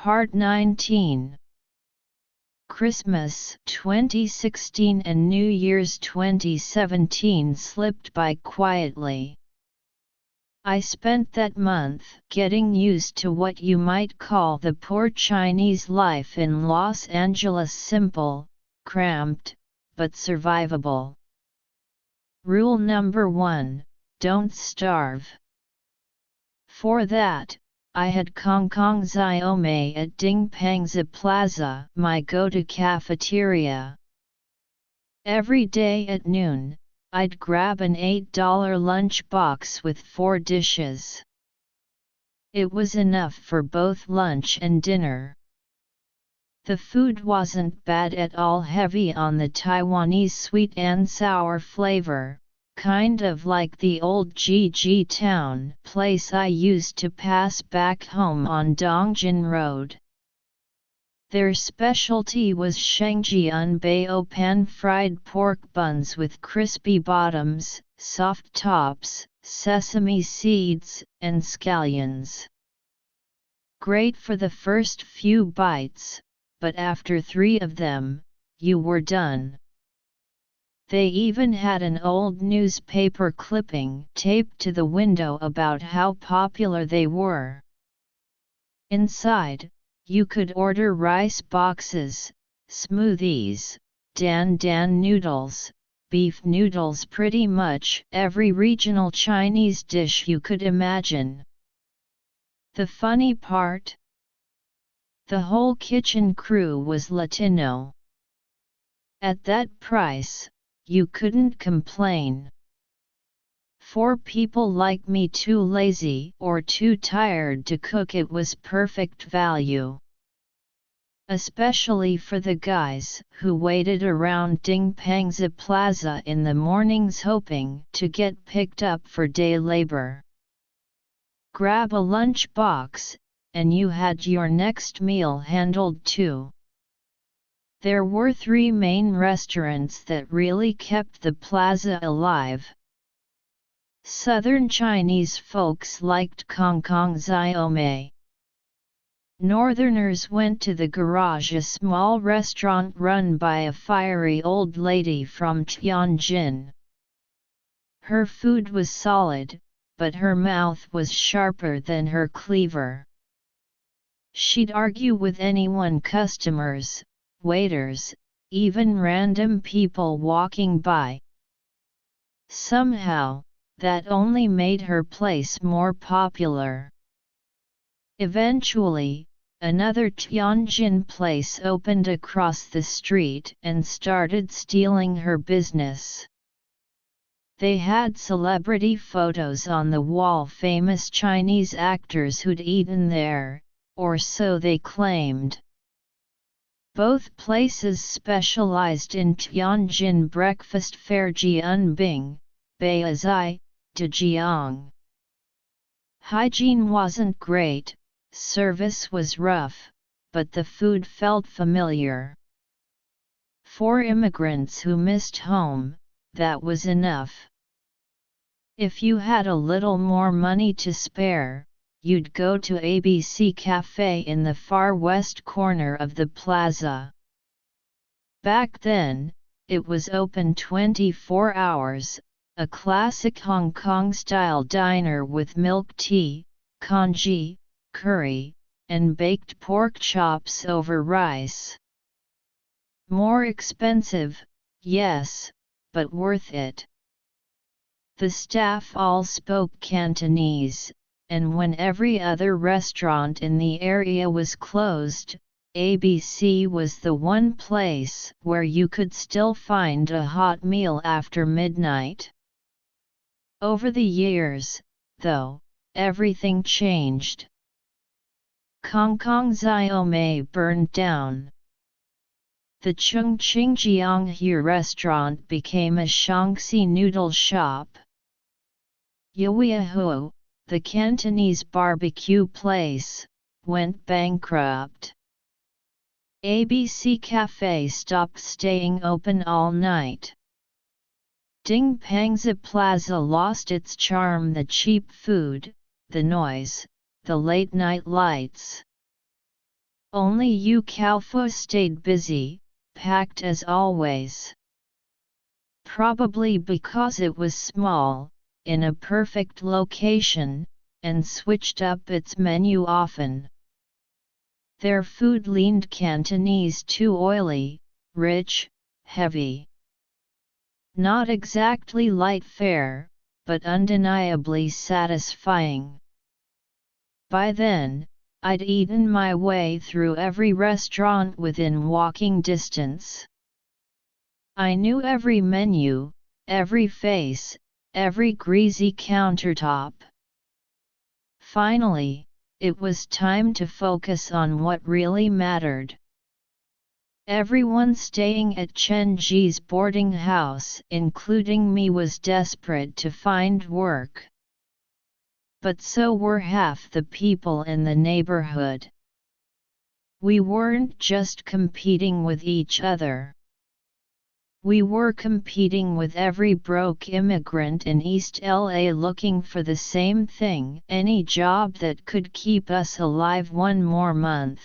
Part 19. Christmas 2016 and New Year's 2017 slipped by quietly. I spent that month getting used to what you might call the poor Chinese life in Los Angeles, simple, cramped, but survivable. Rule number 1, don't starve. For that, I had Kong Kong Xiaomei at Dingpangzi Plaza, my go-to cafeteria. Every day at noon, I'd grab an $8 lunch box with 4 dishes. It was enough for both lunch and dinner. The food wasn't bad at all, heavy on the Taiwanese sweet and sour flavor, kind of like the old Gigi Town place I used to pass back home on Dongjin Road. Their specialty was Shengjian Bao pan-fried pork buns with crispy bottoms, soft tops, sesame seeds, and scallions. Great for the first few bites, but after 3 of them, you were done. They even had an old newspaper clipping taped to the window about how popular they were. Inside, you could order rice boxes, smoothies, dan dan noodles, beef noodles, pretty much every regional Chinese dish you could imagine. The funny part? The whole kitchen crew was Latino. At that price, you couldn't complain. For people like me too lazy or too tired to cook, it was perfect value. Especially for the guys who waited around Dingpangzi Plaza in the mornings hoping to get picked up for day labor. Grab a lunch box, and you had your next meal handled too. There were 3 main restaurants that really kept the plaza alive. Southern Chinese folks liked Kong Kong Xiaomei. Northerners went to the Garage, a small restaurant run by a fiery old lady from Tianjin. Her food was solid, but her mouth was sharper than her cleaver. She'd argue with anyone, customers, waiters, even random people walking by. Somehow, that only made her place more popular. Eventually, another Tianjin place opened across the street and started stealing her business. They had celebrity photos on the wall, famous Chinese actors who'd eaten there, or so they claimed. Both places specialized in Tianjin breakfast fare, jianbing, beizai, dejiang. Hygiene wasn't great, service was rough, but the food felt familiar. For immigrants who missed home, that was enough. If you had a little more money to spare, you'd go to ABC Cafe in the far west corner of the plaza. Back then, it was open 24 hours, a classic Hong Kong-style diner with milk tea, congee, curry, and baked pork chops over rice. More expensive, yes, but worth it. The staff all spoke Cantonese, and when every other restaurant in the area was closed, ABC was the one place where you could still find a hot meal after midnight. Over the years, though, everything changed. Kong Kong Xiaomei burned down. The Chongqing Jianghe restaurant became a Shaanxi noodle shop. Yuehu, the Cantonese barbecue place, went bankrupt. ABC Cafe stopped staying open all night. Dingpangzi Plaza lost its charm, the cheap food, the noise, the late-night lights. Only Yu Kaofu stayed busy, packed as always. Probably because it was small, in a perfect location, and switched up its menu often. Their food leaned Cantonese too oily, rich, heavy. Not exactly light fare, but undeniably satisfying. By then, I'd eaten my way through every restaurant within walking distance. I knew every menu, every face, every greasy countertop. Finally, it was time to focus on what really mattered. Everyone staying at Chen Ji's boarding house, including me, was desperate to find work. But so were half the people in the neighborhood. We weren't just competing with each other. We were competing with every broke immigrant in East LA looking for the same thing, any job that could keep us alive one more month.